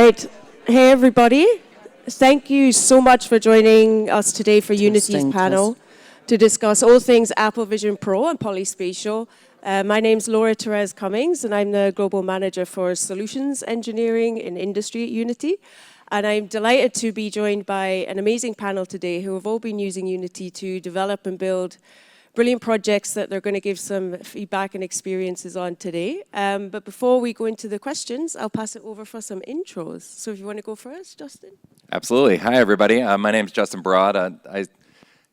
right. Hey, everybody. Thank you so much for joining us today for Unity's panel to discuss all things Apple Vision Pro and Polyspatial. My name's Thérèse Cummings, and I'm the Global Manager for Solutions Engineering in Industry at Unity. And I'm delighted to be joined by an amazing panel today who have all been using Unity to develop and build brilliant projects that they're going to give some feedback and experiences on today. But before we go into the questions, I'll pass it over for some intros. So if you want to go first, Justin. Absolutely. Hi, everybody. My name is Justin Barad. I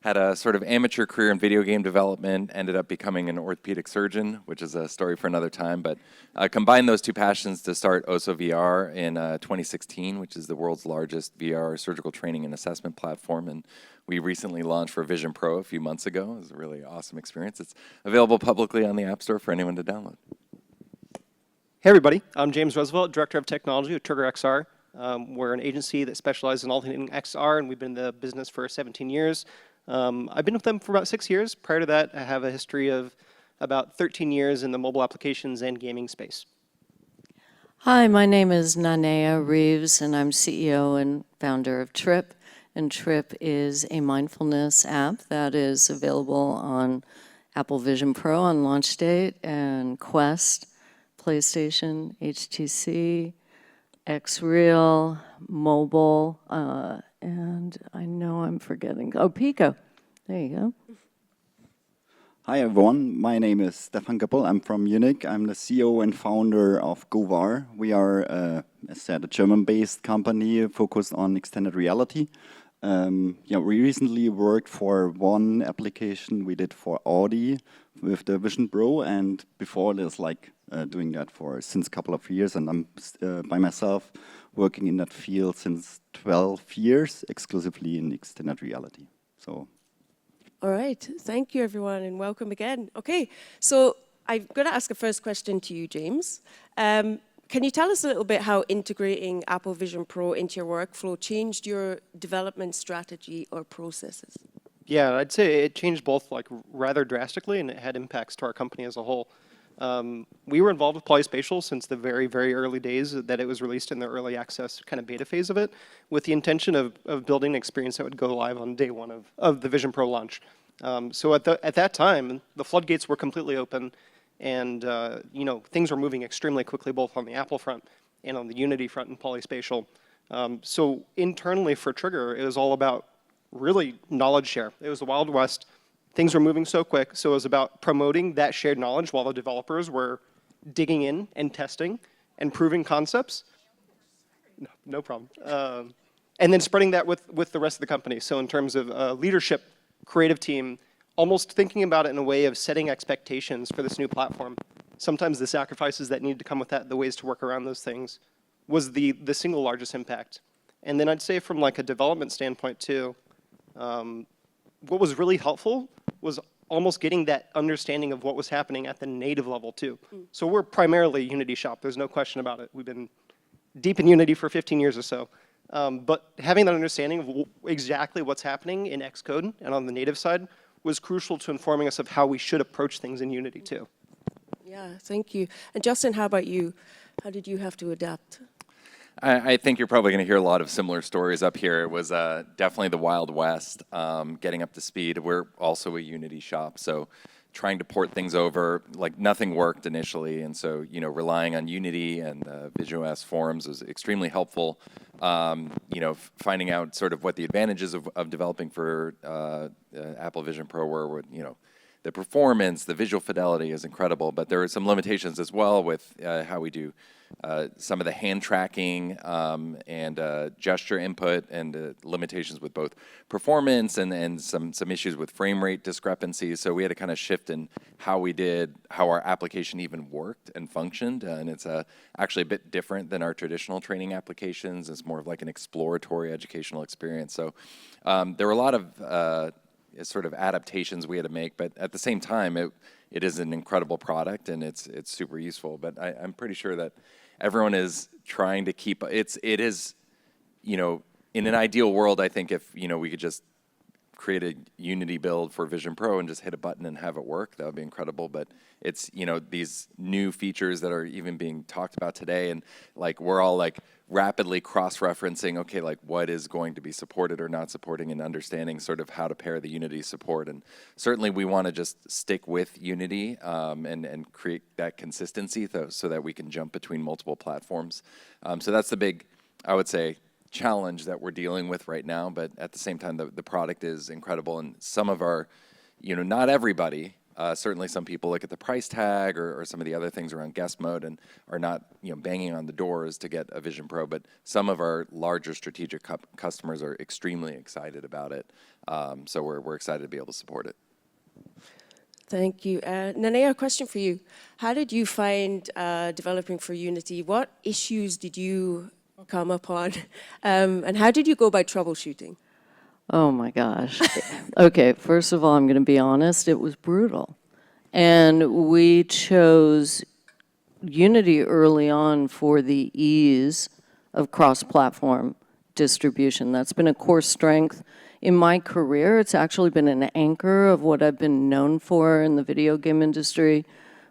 had a sort of amateur career in video game development, ended up becoming an orthopedic surgeon, which is a story for another time. But combined those two passions to start OSO VR in 2016, which is the world's largest VR surgical training and assessment platform. And we recently launched for Vision Pro a few months ago. It was a really awesome experience. It's available publicly on the App Store for anyone to download. Hey, everybody. I'm James Roosevelt, Director of Technology at Trigger XR. We're an agency that specializes in all things XR, and we've been in the business for 17 years. I've been with them for about 6 years. Prior to that, I have a history of about 13 years in the mobile applications and gaming space. Hi, my name is Nanea Reeves, and I'm CEO and founder of Trip. And Trip is a mindfulness app that is available on Apple Vision Pro on launch date, and Quest, PlayStation, HTC, Xreal, mobile, and I know I'm forgetting. Oh, Pico. There you go. Hi, everyone. My name is Stefan Goeppel. I'm from Munich. I'm the CEO and founder of Goeppel. We are, as I said, a German-based company focused on extended reality. We recently worked for one application we did for Audi with the Vision Pro, and before this, doing that for since a couple of years, and I'm by myself working in that field since 12 years, exclusively in extended reality. So. All right. Thank you, everyone, and welcome again. Okay, so I'm going to ask a first question to you, James. Can you tell us a little bit how integrating Apple Vision Pro into your workflow changed your development strategy or processes? Yeah, I'd say it changed both rather drastically, and it had impacts to our company as a whole. We were involved with Polyspatial since the very, very early days that it was released in the early access kind of beta phase of it, with the intention of building an experience that would go live on day one of the Vision Pro launch. So at that time, the floodgates were completely open, and things were moving extremely quickly, both on the Apple front and on the Unity front in Polyspatial. So internally for Trigger, it was all about really knowledge share. It was the Wild West. Things were moving so quick, so it was about promoting that shared knowledge while the developers were digging in and testing and proving concepts. No problem. And then spreading that with the rest of the company. So in terms of leadership, creative team, almost thinking about it in a way of setting expectations for this new platform. Sometimes the sacrifices that needed to come with that, the ways to work around those things, was the single largest impact. And then I'd say from a development standpoint too, what was really helpful was almost getting that understanding of what was happening at the native level too. So we're primarily a Unity shop, there's no question about it. We've been deep in Unity for 15 years or so. But having that understanding of exactly what's happening in Xcode and on the native side was crucial to informing us of how we should approach things in Unity too. Yeah, thank you. And Justin, how about you? How did you have to adapt? I think you're probably going to hear a lot of similar stories up here. It was definitely the Wild West, getting up to speed. We're also a Unity shop, so trying to port things over, nothing worked initially, and so relying on Unity and VisualOS forums was extremely helpful. Finding out sort of what the advantages of developing for Apple Vision Pro were, the performance, the visual fidelity is incredible, but there are some limitations as well with how we do some of the hand tracking and gesture input, and limitations with both performance and some issues with frame rate discrepancies. So we had to kind of shift in how our application even worked and functioned, and it's actually a bit different than our traditional training applications. It's more of an exploratory educational experience. So there were a lot of sort of adaptations we had to make, but at the same time, it is an incredible product and it's super useful. But I'm pretty sure that everyone is trying to keep it is in an ideal world, I think if we could just create a Unity build for Vision Pro and just hit a button and have it work. That would be incredible. But it's, you know, these new features that are even being talked about today, and like we're all like rapidly cross-referencing, okay, like what is going to be supported or not supporting, and understanding sort of how to pair the Unity support. And certainly we want to just stick with Unity and create that consistency so that we can jump between multiple platforms. So that's the big, I would say, challenge that we're dealing with right now. But at the same time, the product is incredible. And some of our, you know, not everybody, certainly some people look at the price tag or some of the other things around guest mode and are not, you know, banging on the doors to get a Vision Pro, but some of our larger strategic customers are extremely excited about it. So we're excited to be able to support it. Thank you. Nanea, a question for you. How did you find developing for Unity? What issues did you come upon? And how did you go about troubleshooting? Oh my gosh. Okay, first of all, I'm going to be honest, it was brutal. And we chose Unity early on for the ease of cross-platform distribution. That's been a core strength in my career. It's actually been an anchor of what I've been known for in the video game industry,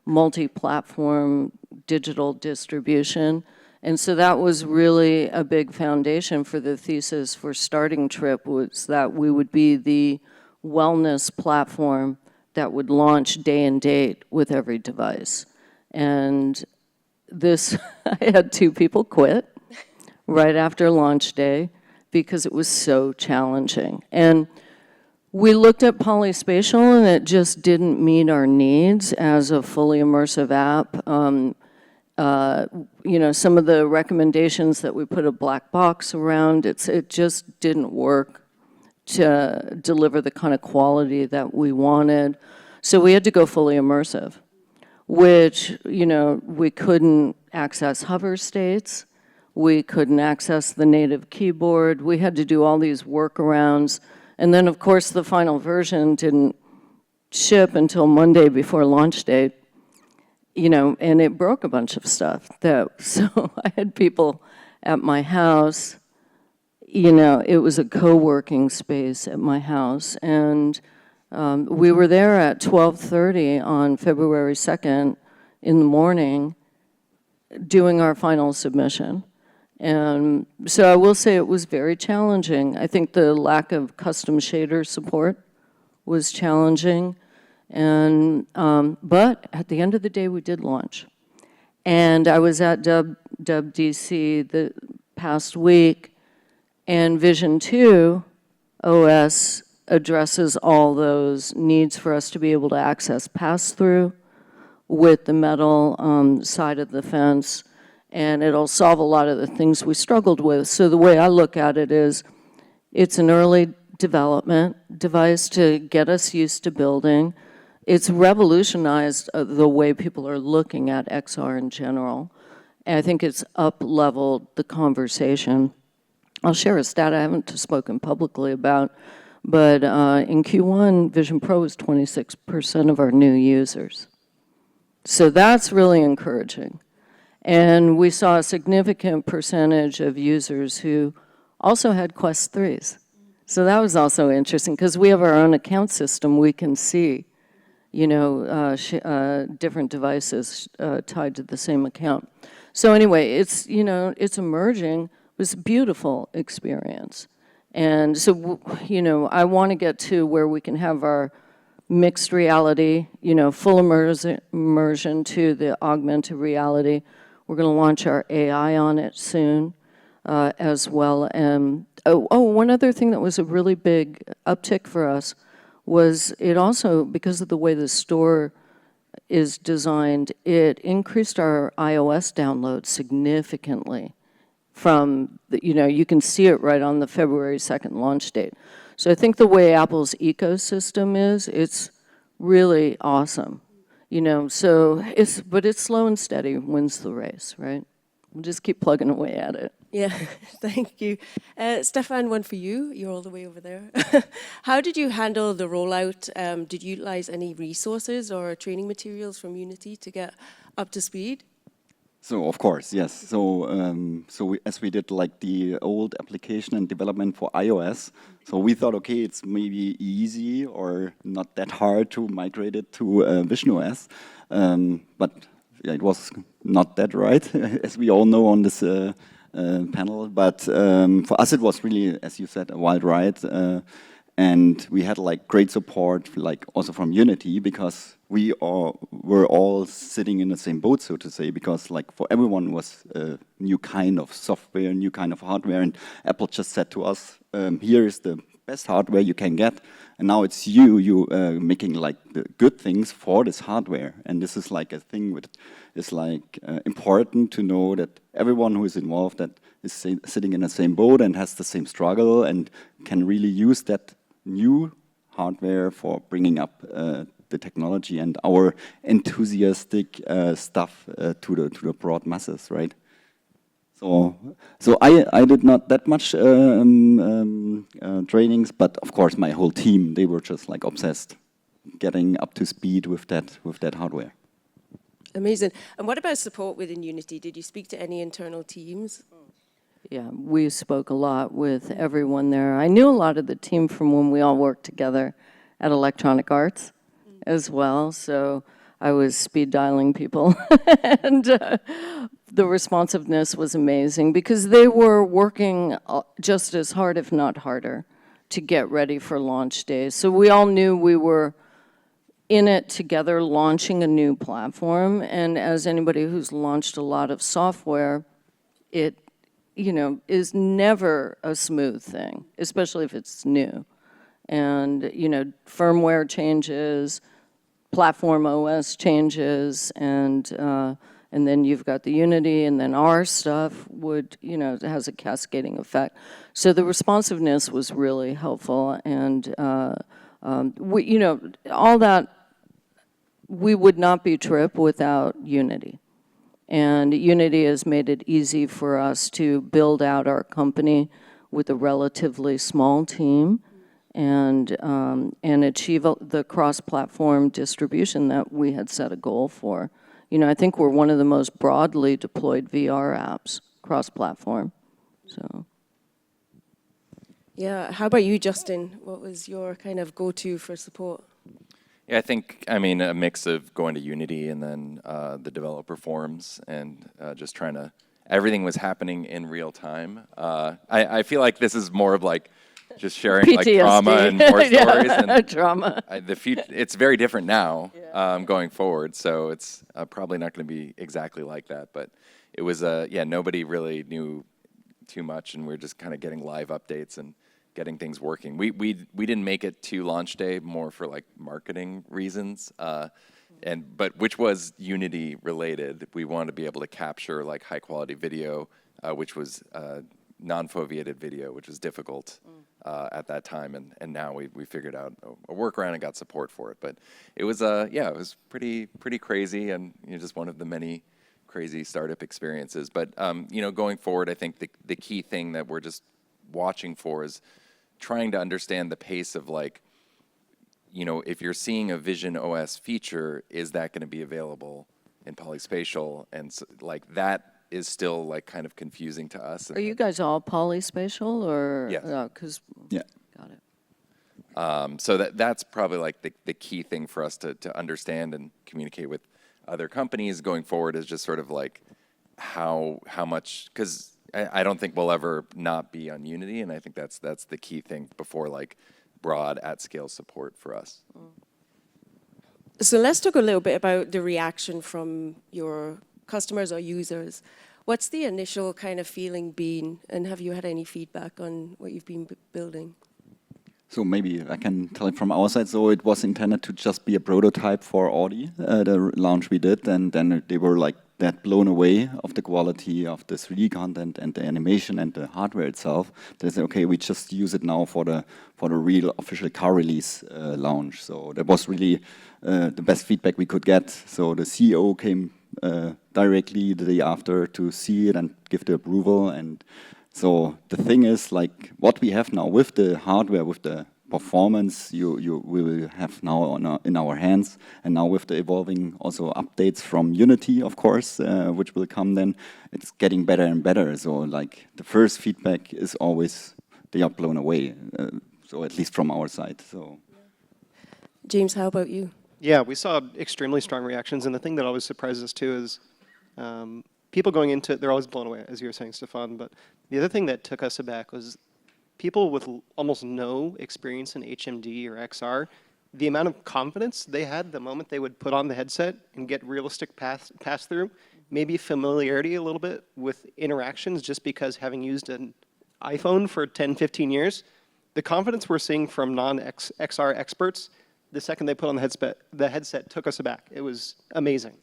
multi-platform digital distribution. And so that was really a big foundation for the thesis for starting Trip, was that we would be the wellness platform that would launch day and date with every device. And this, I had 2 people quit right after launch day because it was so challenging. And we looked at Polyspatial and it just didn't meet our needs as a fully immersive app. You know, some of the recommendations that we put a black box around, it just didn't work to deliver the kind of quality that we wanted. So we had to go fully immersive, which, you know, we couldn't access hover states. We couldn't access the native keyboard. We had to do all these workarounds. And then, of course, the final version didn't ship until Monday before launch date. You know, and it broke a bunch of stuff. So I had people at my house, you know, it was a co-working space at my house, and we were there at 12:30 on February 2nd in the morning doing our final submission. And so I will say it was very challenging. I think the lack of custom shader support was challenging. And, but at the end of the day, we did launch. And I was at WWDC the past week, and Vision 2 OS addresses all those needs for us to be able to access pass-through with the metal side of the fence, and it'll solve a lot of the things we struggled with. So the way I look at it is, it's an early development device to get us used to building. It's revolutionized the way people are looking at XR in general. And I think it's up-leveled the conversation. I'll share a stat I haven't spoken publicly about, but in Q1, Vision Pro was 26% of our new users. So that's really encouraging. And we saw a significant percentage of users who also had Quest 3s. So that was also interesting, because we have our own account system. We can see, you know, different devices tied to the same account. So anyway, it's, you know, it's emerging. It was a beautiful experience. And so, you know, I want to get to where we can have our mixed reality, you know, full immersion to the augmented reality. We're going to launch our AI on it soon as well. And one other thing that was a really big uptick for us was it also, because of the way the store is designed, it increased our iOS download significantly from, you know, you can see it right on the February 2nd launch date. So I think the way Apple's ecosystem is, it's really awesome, you know, so but it's slow and steady wins the race, right? We'll just keep plugging away at it. Yeah, thank you. Stefan, one for you. You're all the way over there. How did you handle the rollout? Did you utilize any resources or training materials from Unity to get up to speed? So of course, yes. So as we did like the old application and development for iOS, so we thought, okay, it's maybe easy or not that hard to migrate it to Vision OS, but yeah, it was not that right, as we all know on this panel. But for us, it was really, as you said, a wild ride. And we had like great support, like also from Unity, because we were all sitting in the same boat, so to say, because like for everyone was a new kind of software, new kind of hardware, and Apple just said to us, here is the best hardware you can get, and now it's you making like the good things for this hardware. And this is like a thing that is like important to know that everyone who is involved that is sitting in the same boat and has the same struggle and can really use that new hardware for bringing up the technology and our enthusiastic stuff to the broad masses, right? So I did not that much trainings, but of course my whole team, they were just like obsessed, getting up to speed with that hardware. Amazing. And what about support within Unity? Did you speak to any internal teams? Yeah, we spoke a lot with everyone there. I knew a lot of the team from when we all worked together at Electronic Arts as well, so I was speed dialing people. And the responsiveness was amazing because they were working just as hard, if not harder, to get ready for launch day. So we all knew we were in it together launching a new platform, and as anybody who's launched a lot of software, it is never a smooth thing, especially if it's new. And, firmware changes, platform OS changes, and then you've got the Unity, and then our stuff it has a cascading effect. So the responsiveness was really helpful, and all that, we would not be Trip without Unity. And Unity has made it easy for us to build out our company with a relatively small team and achieve the cross-platform distribution that we had set a goal for. I think we're one of the most broadly deployed VR apps, cross-platform. So. Yeah, how about you, Justin? What was your kind of go-to for support? Yeah, I mean, a mix of going to Unity and then the developer forums and just trying to, everything was happening in real time. I feel like this is more of like just sharing PTSD. like trauma and war stories. And Trauma. It's very different now going forward, so it's probably not going to be exactly like that. But it was, nobody really knew too much, and we were just kind of getting live updates and getting things working. We didn't make it to launch day more for like marketing reasons, but which was Unity related. We wanted to be able to capture like high quality video, which was non-foveated video, which was difficult at that time, and now we figured out a workaround and got support for it. But it was it was pretty crazy, and just one of the many crazy startup experiences. But going forward, I think the key thing that we're just watching for is trying to understand the pace of like, if you're seeing a Vision OS feature, is that going to be available in polyspatial? And so, like that is still like kind of confusing to us. Are you guys all polyspatial or? Yes. Yeah. Got it. So that's probably like the key thing for us to understand and communicate with other companies going forward is just sort of like how much, because I don't think we'll ever not be on Unity, and I think that's the key thing before like broad at-scale support for us. So let's talk a little bit about the reaction from your customers or users. What's the initial kind of feeling been, and have you had any feedback on what you've been building? So maybe I can tell it from our side. So it was intended to just be a prototype for Audi, the launch we did, and then they were like that blown away of the quality of the 3D content and the animation and the hardware itself. They said, okay, we just use it now for the real official car release launch. So that was really the best feedback we could get. So the CEO came directly the day after to see it and give the approval. And so the thing is, like, what we have now with the hardware, with the performance we will have now in our hands, and now with the evolving also updates from Unity, of course, which will come then, it's getting better and better. So like the first feedback is always they are blown away. So at least from our side. So, James, how about you? Yeah, we saw extremely strong reactions, and the thing that always surprises us too is people going into it, they're always blown away, as you were saying, Stefan, but the other thing that took us aback was people with almost no experience in HMD or XR, the amount of confidence they had the moment they would put on the headset and get realistic pass-through, maybe familiarity a little bit with interactions just because having used an iPhone for 10, 15 years, the confidence we're seeing from non-XR experts, the second they put on the headset took us aback. It was amazing.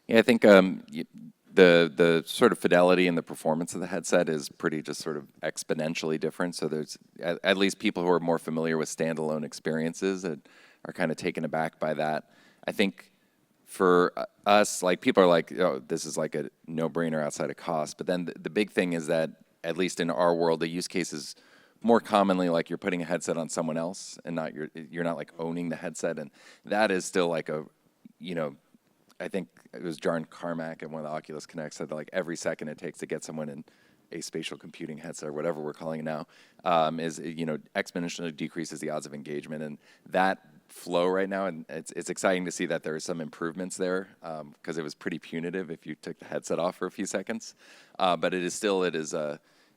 Yeah, I think the sort of fidelity and the performance of the headset is pretty just sort of exponentially different. So there's at least people who are more familiar with standalone experiences that are kind of taken aback by that. I think for us, like people are like, oh, this is like a no-brainer outside of cost. But then the big thing is that, at least in our world, the use case is more commonly like you're putting a headset on someone else and not you're not like owning the headset. And that is still like a, you know, I think it was John Carmack at one of the Oculus Connect said that like every second it takes to get someone in a spatial computing headset or whatever we're calling it now is, you know, exponentially decreases the odds of engagement. And that flow right now, and it's exciting to see that there are some improvements there because it was pretty punitive if you took the headset off for a few seconds. But it is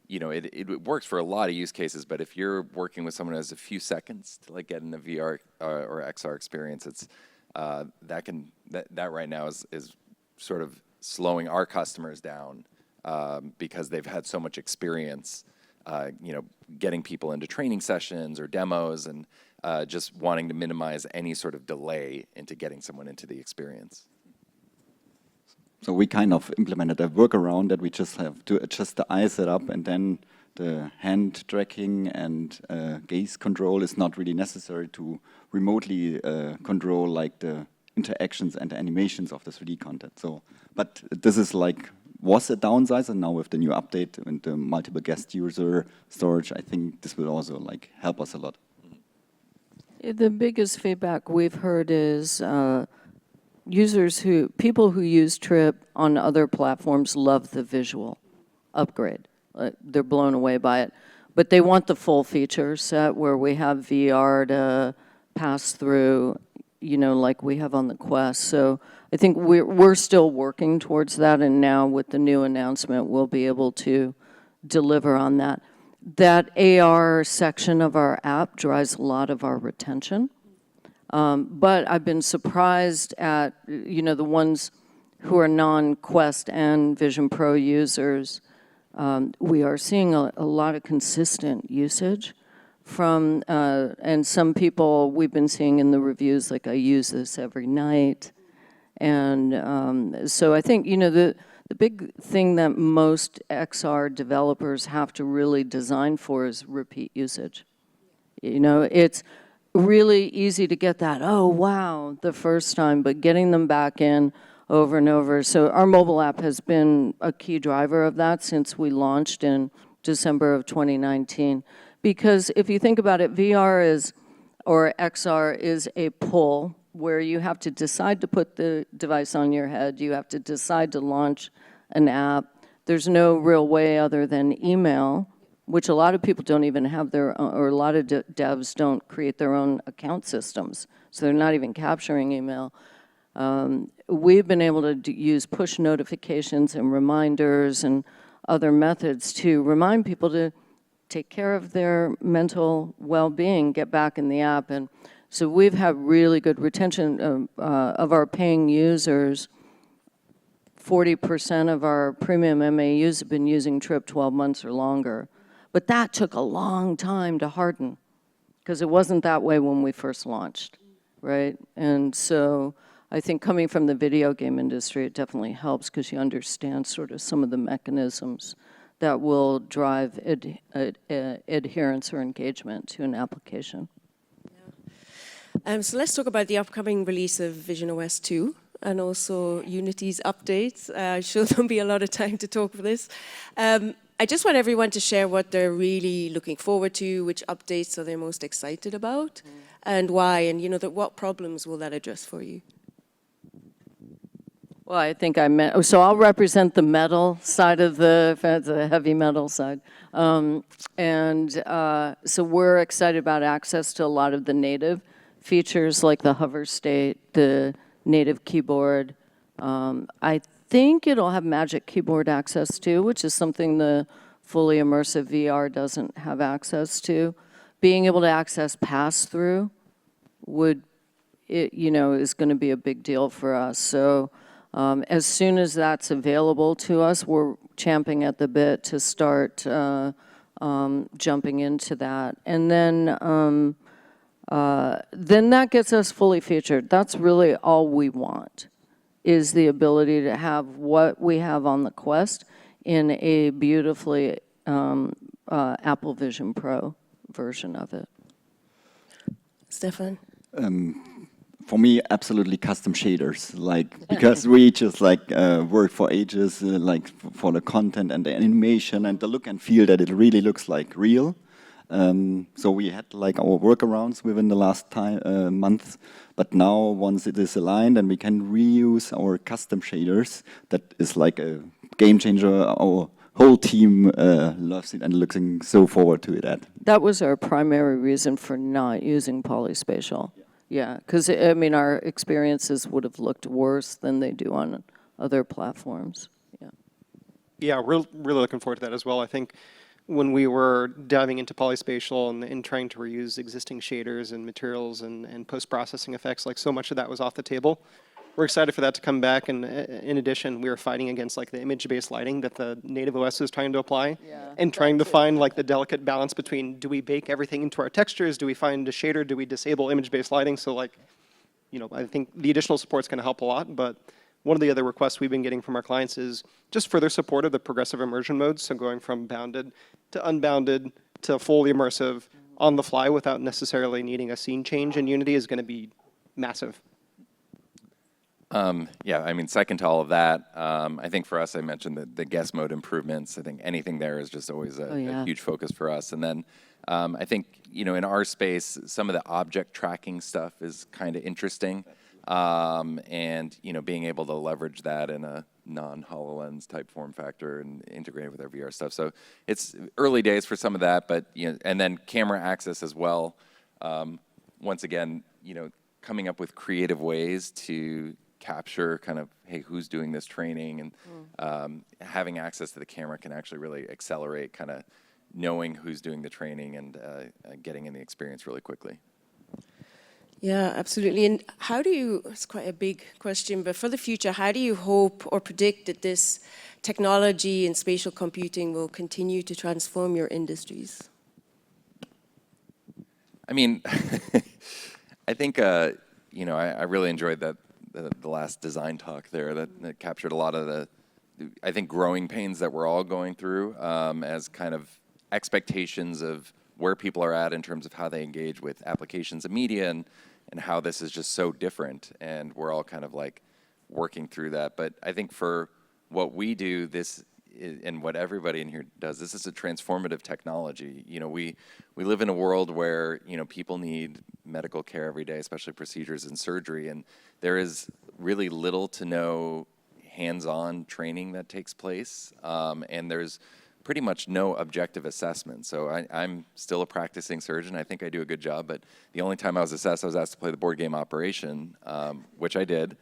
you know, it works for a lot of use cases, but if you're working with someone who has a few seconds to like get in the VR or XR experience, it's that right now is sort of slowing our customers down because they've had so much experience, you know, getting people into training sessions or demos and just wanting to minimize any sort of delay into getting someone into the experience. So we kind of implemented a workaround that we just have to adjust the eye setup, and then the hand tracking and gaze control is not really necessary to remotely control like the interactions and the animations of the 3D content. So, but this is like was a downside, and now with the new update and the multiple guest user storage, I think this will also like help us a lot. The biggest feedback we've heard is people who use Trip on other platforms love the visual upgrade. They're blown away by it. But they want the full feature set where we have VR to pass through, you know, like we have on the Quest. So I think we're still working towards that, and now with the new announcement, we'll be able to deliver on that. That AR section of our app drives a lot of our retention. But I've been surprised at, you know, the ones who are non-Quest and Vision Pro users. We are seeing a lot of consistent usage from, and some people we've been seeing in the reviews, like I use this every night. And so I think, you know, the big thing that most XR developers have to really design for is repeat usage. You know, it's really easy to get that, oh, wow, the first time, but getting them back in over and over. So our mobile app has been a key driver of that since we launched in December of 2019. Because if you think about it, VR or XR is a pull where you have to decide to put the device on your head, you have to decide to launch an app. There's no real way other than email, which a lot of people don't even have their own, or a lot of devs don't create their own account systems, so they're not even capturing email. We've been able to use push notifications and reminders and other methods to remind people to take care of their mental well-being, get back in the app. And so we've had really good retention of our paying users. 40% of our premium MAUs have been using Trip 12 months or longer. But that took a long time to harden because it wasn't that way when we first launched, right? And so I think coming from the video game industry, it definitely helps because you understand sort of some of the mechanisms that will drive adherence or engagement to an application. Yeah. So let's talk about the upcoming release of visionOS 2 and also Unity's updates. I'm sure there'll be a lot of time to talk for this. I just want everyone to share what they're really looking forward to, which updates are they most excited about, and why, and what problems will that address for you? Well, I think so I'll represent the metal side of the heavy metal side. So we're excited about access to a lot of the native features like the hover state, the native keyboard. I think it'll have Magic Keyboard access too, which is something the fully immersive VR doesn't have access to. Being able to access pass-through is going to be a big deal for us. So as soon as that's available to us, we're champing at the bit to start jumping into that. And then that gets us fully featured. That's really all we want, is the ability to have what we have on the Quest in a beautifully Apple Vision Pro version of it. Stefan? For me, absolutely custom shaders, because we just work for ages, for the content and the animation and the look and feel that it really looks like real. So we had our workarounds within the last month, but now once it is aligned and we can reuse our custom shaders, that is like a game changer. Our whole team loves it and looking so forward to it. That was our primary reason for not using polyspatial. Yeah, because our experiences would have looked worse than they do on other platforms. Yeah, we're really looking forward to that as well. I think when we were diving into polyspatial and trying to reuse existing shaders and materials and post-processing effects, so much of that was off the table. We're excited for that to come back, and in addition, we were fighting against the image-based lighting that the native OS is trying to apply, and trying to find the delicate balance between, do we bake everything into our textures, do we find a shader, do we disable image-based lighting? So I think the additional support's going to help a lot, but one of the other requests we've been getting from our clients is just further support of the progressive immersion modes, so going from bounded to unbounded to fully immersive on the fly without necessarily needing a scene change in Unity is going to be massive. Second to all of that, I think for us, I mentioned the guest mode improvements. I think anything there is just always a huge focus for us. And then I think, in our space, some of the object tracking stuff is kind of interesting. And, being able to leverage that in a non-HoloLens type form factor and integrate with our VR stuff. So it's early days for some of that, but, and then camera access as well. Once again, coming up with creative ways to capture kind of, hey, who's doing this training, and having access to the camera can actually really accelerate kind of knowing who's doing the training and getting in the experience really quickly. Yeah, absolutely. And it's quite a big question, but for the future, how do you hope or predict that this technology and spatial computing will continue to transform your industries? I think, I really enjoyed the last design talk there that captured a lot of the, I think, growing pains that we're all going through as kind of expectations of where people are at in terms of how they engage with applications of media and how this is just so different. And we're all kind of working through that. But I think for what we do, and what everybody in here does, this is a transformative technology. We live in a world where, people need medical care every day, especially procedures and surgery, and there is really little to no hands-on training that takes place, and there's pretty much no objective assessment. So I'm still a practicing surgeon. I think I do a good job, but the only time I was assessed, I was asked to play the board game Operation, which I did.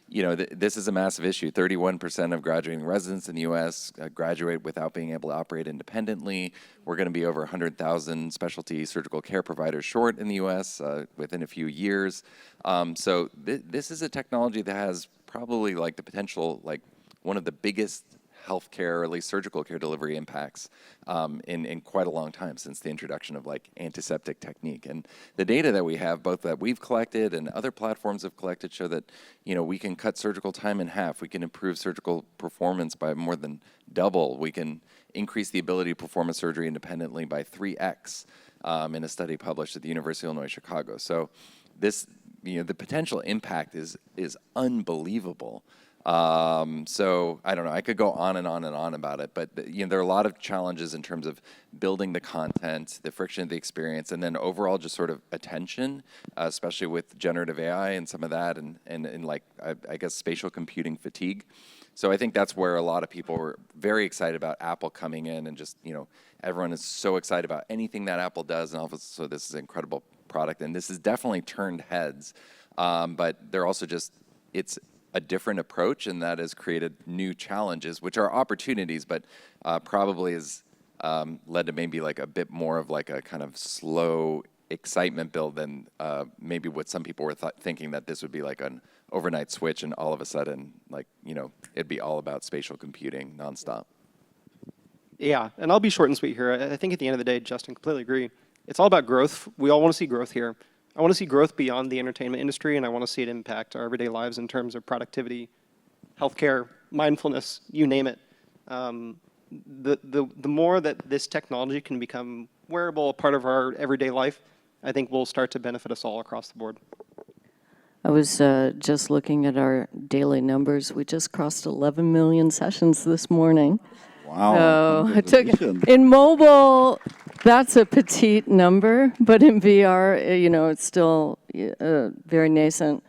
This is a massive issue. 31% of graduating residents in the U.S. Graduate without being able to operate independently. We're going to be over 100,000 specialty surgical care providers short in the U.S. Within a few years. So this is a technology that has probably the potential, one of the biggest healthcare, or at least surgical care delivery impacts in quite a long time since the introduction of antiseptic technique. And the data that we have, both that we've collected and other platforms have collected, show that we can cut surgical time in half. We can improve surgical performance by more than double. We can increase the ability to perform a surgery independently by 3x in a study published at the University of Illinois Chicago. So this, the potential impact is unbelievable. So I don't know, I could go on and on and on about it, but there are a lot of challenges in terms of building the content, the friction of the experience, and then overall just sort of attention, especially with generative AI and some of that, and like, I guess, spatial computing fatigue. So I think that's where a lot of people were very excited about Apple coming in, and just, everyone is so excited about anything that Apple does, and so this is an incredible product, and this has definitely turned heads, but they're also just, it's a different approach, and that has created new challenges, which are opportunities, but probably has led to maybe like a bit more of like a kind of slow excitement build than maybe what some people were thinking, that this would be like an overnight switch and all of a sudden, like, it'd be all about spatial computing nonstop. Yeah, and I'll be short and sweet here. I think at the end of the day, Justin, completely agree. It's all about growth. We all want to see growth here. I want to see growth beyond the entertainment industry, and I want to see it impact our everyday lives in terms of productivity, healthcare, mindfulness, you name it. The more that this technology can become wearable, a part of our everyday life, I think will start to benefit us all across the board. I was just looking at our daily numbers. We just crossed 11 million sessions this morning. Wow. So in mobile, that's a petite number, but in VR, it's still very nascent.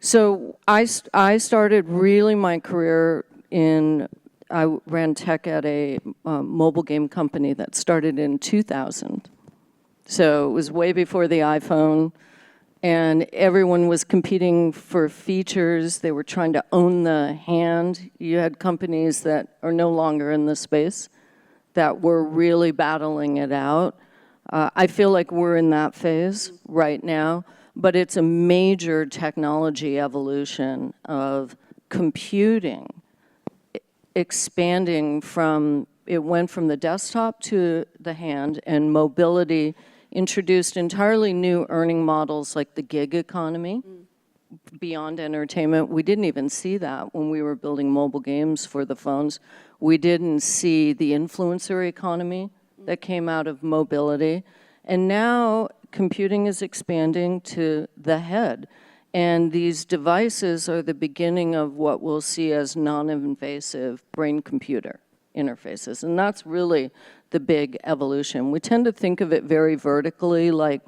So I started really my career I ran tech at a mobile game company that started in 2000. So it was way before the iPhone, and everyone was competing for features. They were trying to own the hand. You had companies that are no longer in the space that were really battling it out. I feel like we're in that phase right now, but it's a major technology evolution of computing expanding from, it went from the desktop to the hand, and mobility introduced entirely new earning models like the gig economy beyond entertainment. We didn't even see that when we were building mobile games for the phones. We didn't see the influencer economy that came out of mobility. And now computing is expanding to the head. And these devices are the beginning of what we'll see as non-invasive brain-computer interfaces. And that's really the big evolution. We tend to think of it very vertically, like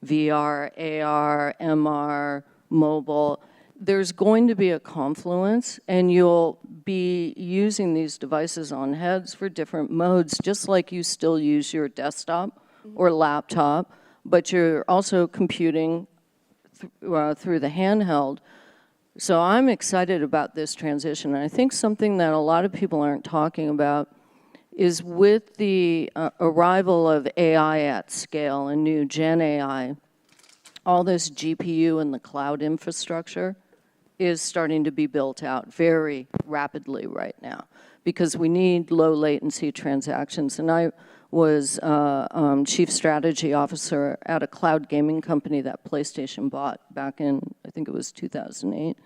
VR, AR, MR, mobile. There's going to be a confluence, and you'll be using these devices on heads for different modes, just like you still use your desktop or laptop, but you're also computing through the handheld. So I'm excited about this transition. And I think something that a lot of people aren't talking about is with the arrival of AI at scale and new Gen AI, all this GPU and the cloud infrastructure is starting to be built out very rapidly right now because we need low latency transactions. And I was chief strategy officer at a cloud gaming company that PlayStation bought back in, I think it was 2008.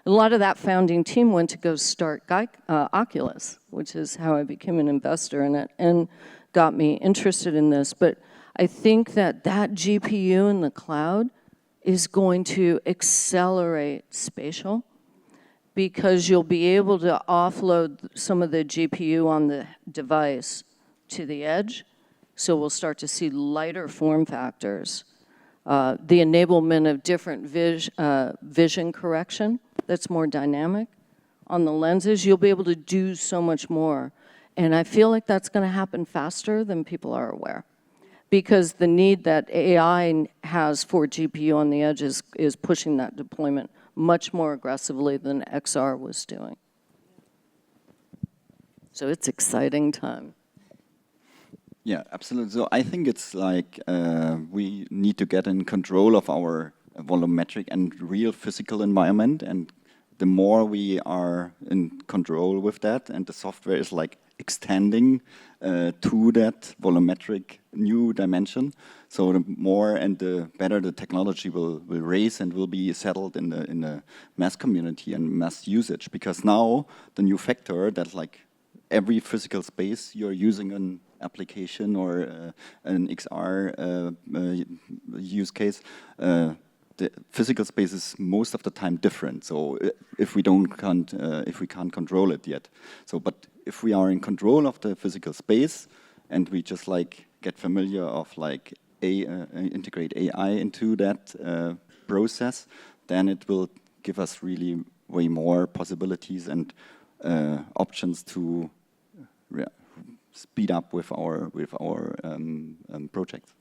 A lot of that founding team went to go start Oculus, which is how I became an investor in it and got me interested in this. But I think that GPU in the cloud is going to accelerate spatial because you'll be able to offload some of the GPU on the device to the edge, so we'll start to see lighter form factors. The enablement of different vision correction that's more dynamic. On the lenses, you'll be able to do so much more. And I feel like that's gonna happen faster than people are aware, because the need that AI has for GPU on the edge is pushing that deployment much more aggressively than XR was doing. So it's exciting time. Yeah, absolutely. So I think it's like we need to get in control of our volumetric and real physical environment, and the more we are in control with that, and the software is like extending to that volumetric new dimension. So the more and the better the technology will raise and will be settled in the mass community and mass usage. Because now the new factor that like every physical space you're using an application or an XR use case, the physical space is most of the time different. So if we can't control it yet. So, but if we are in control of the physical space, and we just like get familiar of like integrate AI into that process, then it will give us really way more possibilities and options to speed up with our projects.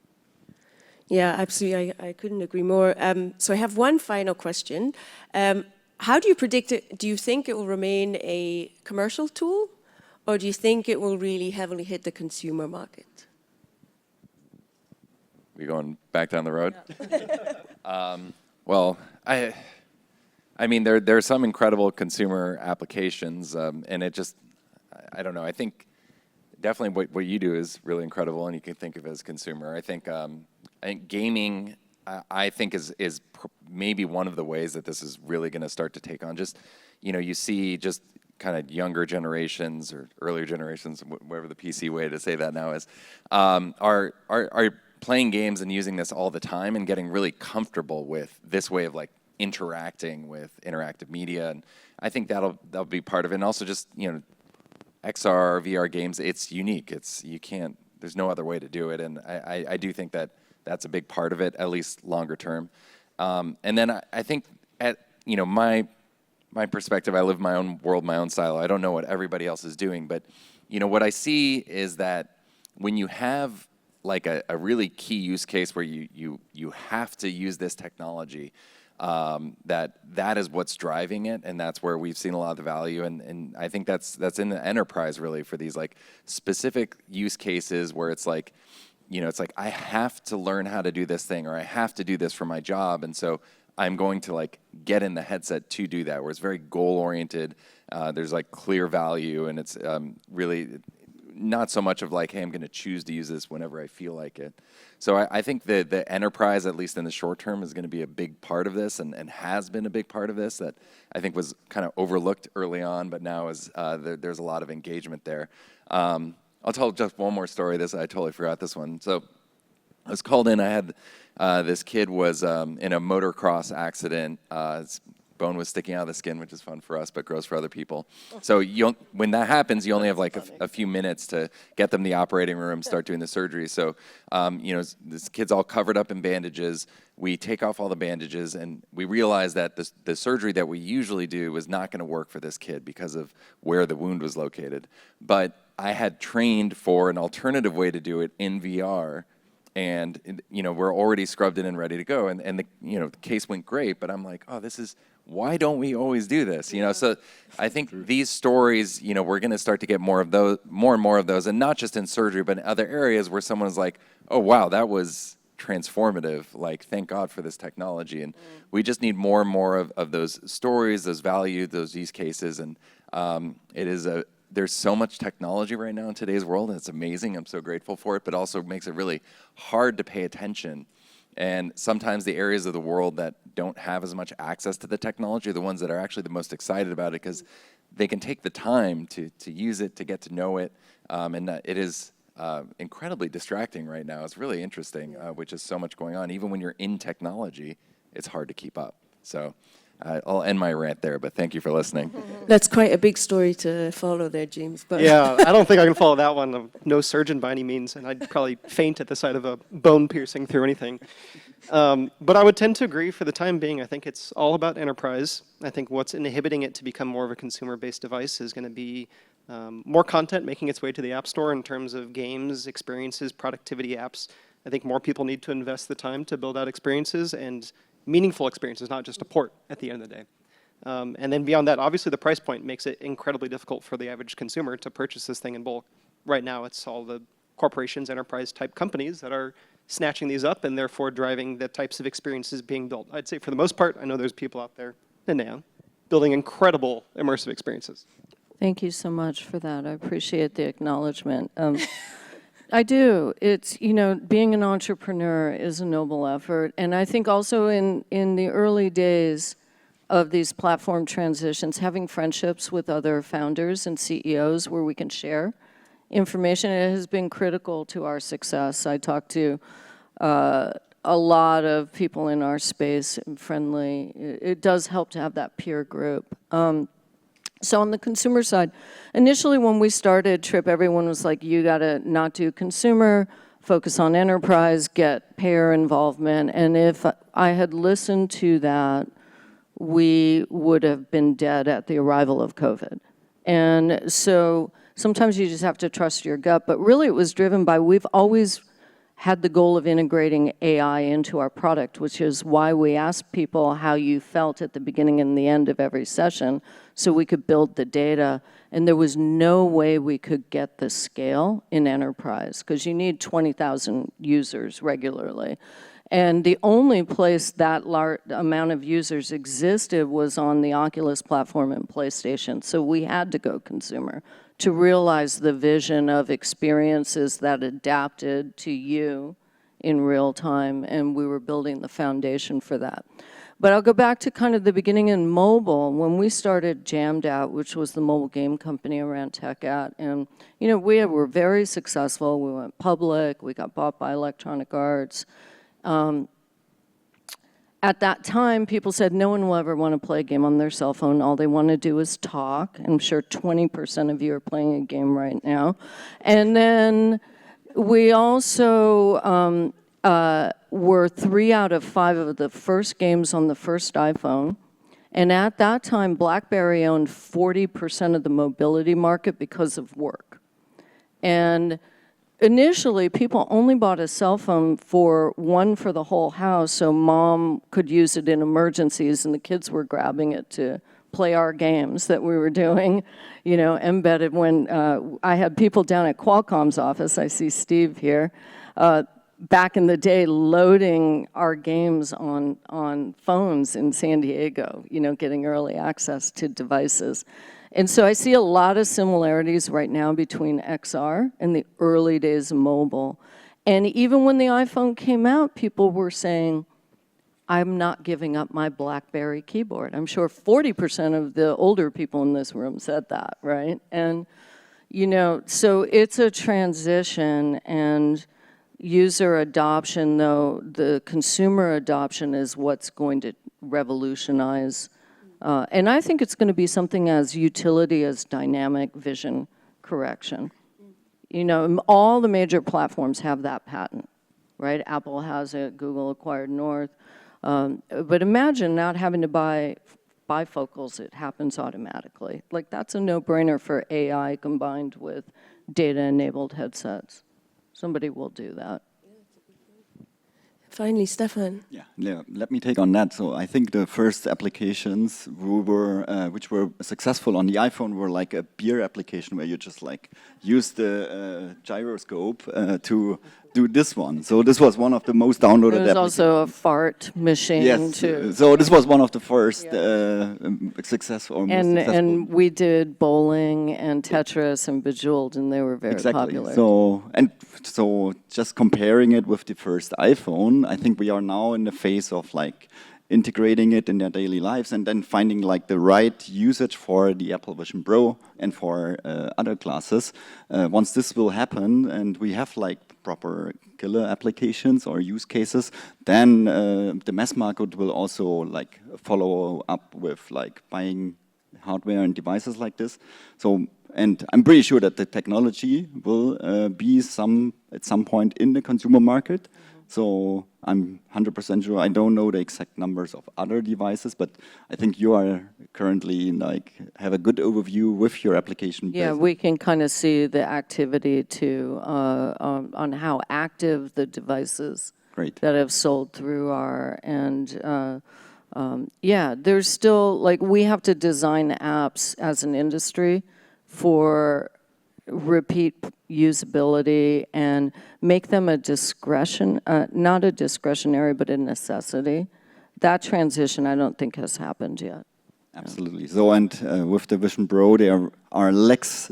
Yeah, absolutely. I couldn't agree more. So I have one final question. How do you predict it? Do you think it will remain a commercial tool, or do you think it will really heavily hit the consumer market? We going back down the road? Yeah. Well, I mean, there are some incredible consumer applications, and it just, I don't know. I think definitely what you do is really incredible, and you can think of it as consumer. I think gaming, I think is maybe one of the ways that this is really going to start to take on. Just, you know, you see just kind of younger generations or earlier generations, whatever the PC way to say that now is, are playing games and using this all the time and getting really comfortable with this way of like interacting with interactive media, and I think that'll be part of it. And also just, you know, XR, VR games, it's unique. There's no other way to do it, and I do think that that's a big part of it, at least longer term. And then I think at, you know, my perspective, I live my own world, my own silo. I don't know what everybody else is doing, but, you know, what I see is that when you have like a really key use case where you have to use this technology, that is what's driving it, and that's where we've seen a lot of the value, and I think that's in the enterprise really for these like specific use cases where it's like, you know, it's like I have to learn how to do this thing, or I have to do this for my job, and so I'm going to like get in the headset to do that, where it's very goal oriented, there's like clear value, and it's really not so much of like, hey, I'm going to choose to use this whenever I feel like it. So I think the enterprise, at least in the short term, is going to be a big part of this, and has been a big part of this that I think was kind of overlooked early on, but now is there's a lot of engagement there. I'll tell just one more story. I totally forgot this one. So I was called in. I had this kid was in a motocross accident. His bone was sticking out of the skin, which is fun for us, but gross for other people. So when that happens, you only have like a few minutes to get them to the operating room, start doing the surgery. So, you know, this kid's all covered up in bandages. We take off all the bandages, and we realize that the surgery that we usually do was not going to work for this kid because of where the wound was located. But I had trained for an alternative way to do it in VR, and you know, we're already scrubbed in and ready to go. And the, you know, the case went great, but I'm like, oh, why don't we always do this? You know, so I think these stories, you know, we're going to start to get more and more of those, and not just in surgery, but in other areas where someone's like, oh, wow, that was transformative. Like, thank God for this technology. And we just need more and more of those stories, those values, those use cases. And there's so much technology right now in today's world, and it's amazing. I'm so grateful for it, but also makes it really hard to pay attention. And sometimes the areas of the world that don't have as much access to the technology are the ones that are actually the most excited about it, because they can take the time to use it, to get to know it. And it is incredibly distracting right now. It's really interesting, which is so much going on. Even when you're in technology, it's hard to keep up. So I'll end my rant there, but thank you for listening. That's quite a big story to follow there, James. But Yeah, I don't think I can follow that one. I'm no surgeon by any means, and I'd probably faint at the sight of a bone piercing through anything. But I would tend to agree for the time being. I think it's all about enterprise. I think what's inhibiting it to become more of a consumer-based device is going to be more content making its way to the App Store in terms of games, experiences, productivity apps. I think more people need to invest the time to build out experiences, and meaningful experiences, not just a port at the end of the day. And then beyond that, obviously the price point makes it incredibly difficult for the average consumer to purchase this thing in bulk. Right now, it's all the corporations, enterprise-type companies that are snatching these up and therefore driving the types of experiences being built. I'd say for the most part, I know there's people out there, Nanea, building incredible immersive experiences. Thank you so much for that. I appreciate the acknowledgement. I do. It's, you know, being an entrepreneur is a noble effort. And I think also in the early days of these platform transitions, having friendships with other founders and CEOs where we can share information, it has been critical to our success. I talked to a lot of people in our space friendly. It does help to have that peer group. So on the consumer side, initially when we started Trip, everyone was like, you gotta not do consumer, focus on enterprise, get payer involvement. And if I had listened to that, we would have been dead at the arrival of COVID. And so sometimes you just have to trust your gut, but really it was driven by, we've always had the goal of integrating AI into our product, which is why we asked people how you felt at the beginning and the end of every session, so we could build the data. And there was no way we could get the scale in enterprise, because you need 20,000 users regularly. And the only place that large amount of users existed was on the Oculus platform and PlayStation. So we had to go consumer to realize the vision of experiences that adapted to you in real time, and we were building the foundation for that. But I'll go back to kind of the beginning in mobile. When we started Jammed Out, which was the mobile game company around tech at, and you know, we were very successful. We went public, we got bought by Electronic Arts. At that time, people said no one will ever want to play a game on their cell phone. All they want to do is talk. I'm sure 20% of you are playing a game right now. And then we also were 3 out of 5 of the first games on the first iPhone. And at that time, BlackBerry owned 40% of the mobility market because of work. And initially, people only bought a cell phone for the whole house, so mom could use it in emergencies, and the kids were grabbing it to play our games that we were doing, you know, embedded. When I had people down at Qualcomm's office, I see Steve here, back in the day, loading our games on phones in San Diego, you know, getting early access to devices. And so I see a lot of similarities right now between XR and the early days of mobile. And even when the iPhone came out, people were saying, I'm not giving up my BlackBerry keyboard. I'm sure 40% of the older people in this room said that, right? And, you know, so it's a transition, and user adoption, though, the consumer adoption is what's going to revolutionize. And I think it's going to be something as utility as dynamic vision correction. You know, all the major platforms have that patent, right? Apple has it, Google acquired North. But imagine not having to buy bifocals, it happens automatically. Like, that's a no-brainer for AI combined with data-enabled headsets. Somebody will do that. Finally, Stefan. Yeah, let me take on that. So I think the first applications which were successful on the iPhone were like a beer application where you just like use the gyroscope to do this one. So this was one of the most downloaded applications. There's also a fart machine, yes, too. So this was one of the first successful. And we did bowling and Tetris and Bejeweled, and they were very popular. So just comparing it with the first iPhone, I think we are now in the phase of like integrating it in their daily lives and then finding like the right usage for the Apple Vision Pro and for other classes. Once this will happen and we have like proper killer applications or use cases, then the mass market will also like follow up with like buying hardware and devices like this. So, and I'm pretty sure that the technology will be at some point in the consumer market. So I'm 100% sure. I don't know the exact numbers of other devices, but I think you are currently like have a good overview with your application. Yeah, we can kind of see the activity too on how active the devices that have sold through are, and yeah, there's still like we have to design apps as an industry for repeat usability and make them a discretion, not a discretionary, but a necessity. That transition, I don't think has happened yet. Absolutely. So, and with the Vision Pro, there are less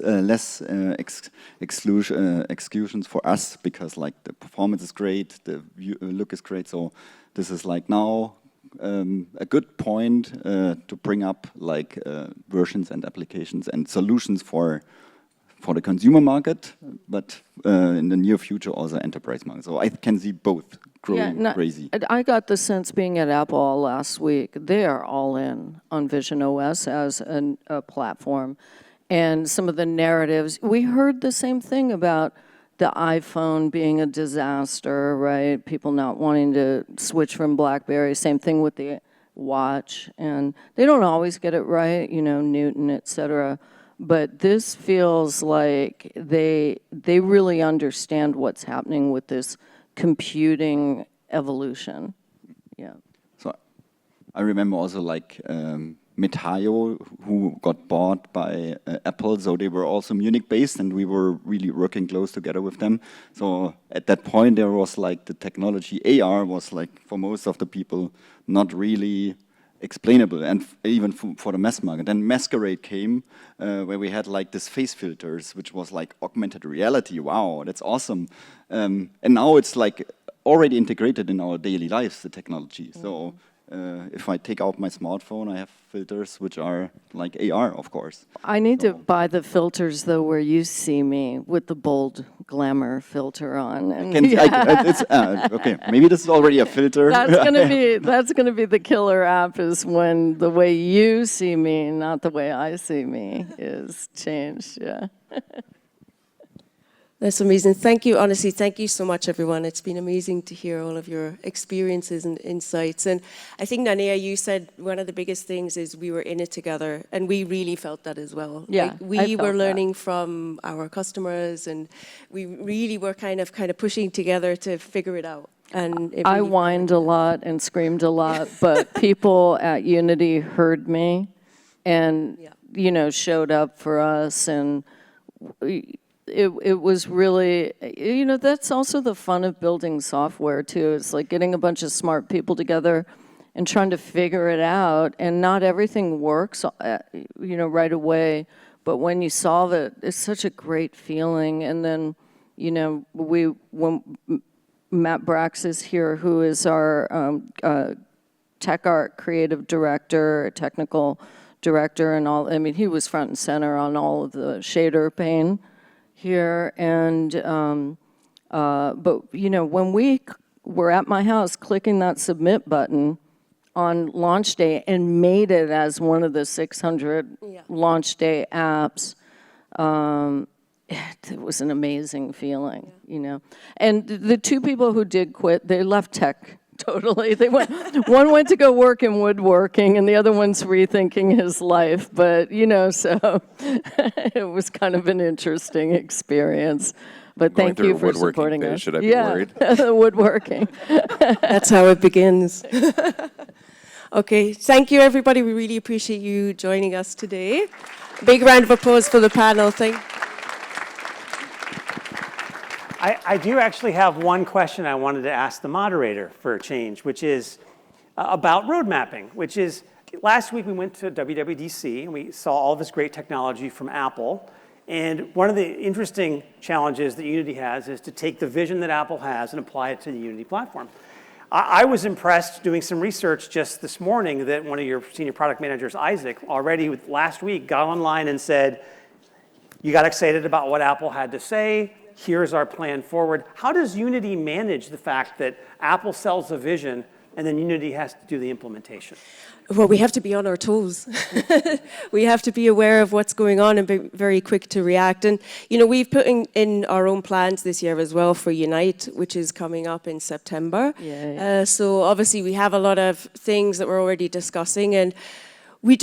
exclusions for us because, like, the performance is great, the look is great. So, this is like now a good point to bring up like versions and applications and solutions for the consumer market, but in the near future also enterprise market. So I can see both growing crazy. I got the sense being at Apple last week, they are all in on Vision OS as a platform. And some of the narratives, we heard the same thing about the iPhone being a disaster, right? People not wanting to switch from BlackBerry. Same thing with the watch. And they don't always get it right, you know, Newton, et cetera. But this feels like they really understand what's happening with this computing evolution. Yeah. So I remember also like Metaio, who got bought by Apple, so they were also Munich-based, and we were really working close together with them. So at that point, there was like the technology, AR was like, for most of the people, not really explainable, and even for the mass market. Then Masquerade came, where we had like this face filters, which was like augmented reality. Wow, that's awesome. And now it's like already integrated in our daily lives, the technology. So if I take out my smartphone, I have filters which are like AR, of course. I need to buy the filters, though, where you see me with the bold glamour filter on. And Okay, maybe this is already a filter. that's gonna be the killer app, is when the way you see me, not the way I see me, is changed. Yeah. That's amazing. Thank you. Honestly, thank you so much, everyone. It's been amazing to hear all of your experiences and insights. And I think, Nanea, you said one of the biggest things is we were in it together, and we really felt that as well. Yeah, like, we were learning from our customers, and we really were kind of pushing together to figure it out. And I whined a lot and screamed a lot, but people at Unity heard me and, you know, showed up for us, and it was really, you know, that's also the fun of building software too. It's like getting a bunch of smart people together and trying to figure it out. And not everything works, you know, right away. But when you solve it, it's such a great feeling. And then, you know, when Matt Brax is here, who is our tech art creative director, technical director, and all. I mean, he was front and center on all of the shader pane here, and but you know, when we were at my house clicking that submit button on launch day and made it as one of the 600 launch day apps, it was an amazing feeling, you know. And the two people who did quit, they left tech. Totally. They went. One went to go work in woodworking, and the other one's rethinking his life. But you know, so it was kind of an interesting experience. But thank you for supporting us. Should I be worried? The woodworking. That's how it begins. Okay, thank you, everybody. We really appreciate you joining us today. Big round of applause for the panel. I do actually have one question I wanted to ask the moderator for a change, which is about road mapping, which is last week we went to WWDC and we saw all this great technology from Apple. And one of the interesting challenges that Unity has is to take the vision that Apple has and apply it to the Unity platform. I was impressed doing some research just this morning that one of your senior product managers, Isaac, already last week got online and said, you got excited about what Apple had to say. Here's our plan forward. How does Unity manage the fact that Apple sells the vision and then Unity has to do the implementation? Well, we have to be on our toes. We have to be aware of what's going on and be very quick to react. And, you know, we've put in our own plans this year as well for Unite, which is coming up in September. So obviously we have a lot of things that we're already discussing, and we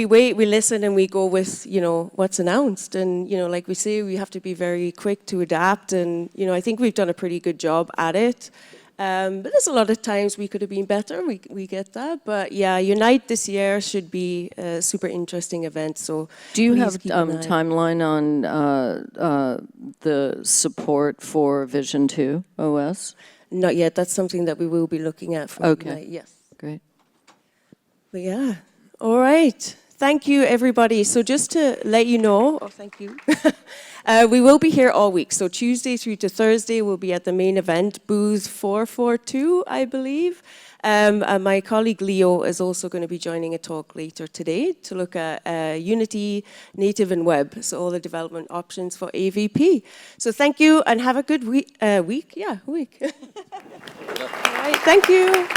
wait, we listen, and we go with, you know, what's announced. And, you know, like we say, we have to be very quick to adapt. And, you know, I think we've done a pretty good job at it. But there's a lot of times we could have been better. We get that. But yeah, Unite this year should be a super interesting event. So do you have timeline on the support for Vision 2 OS? Not yet. That's something that we will be looking at for Unite. Yes. Great. But yeah. All right. thank you, everybody. So just to let you know, thank you. We will be here all week. So Tuesday through to Thursday, we'll be at the main event, booth 442, I believe. And my colleague Leo is also going to be joining a talk later today to look at Unity, Native, and Web. So all the development options for AVP. So thank you, and have a good week. Week. All right, thank you.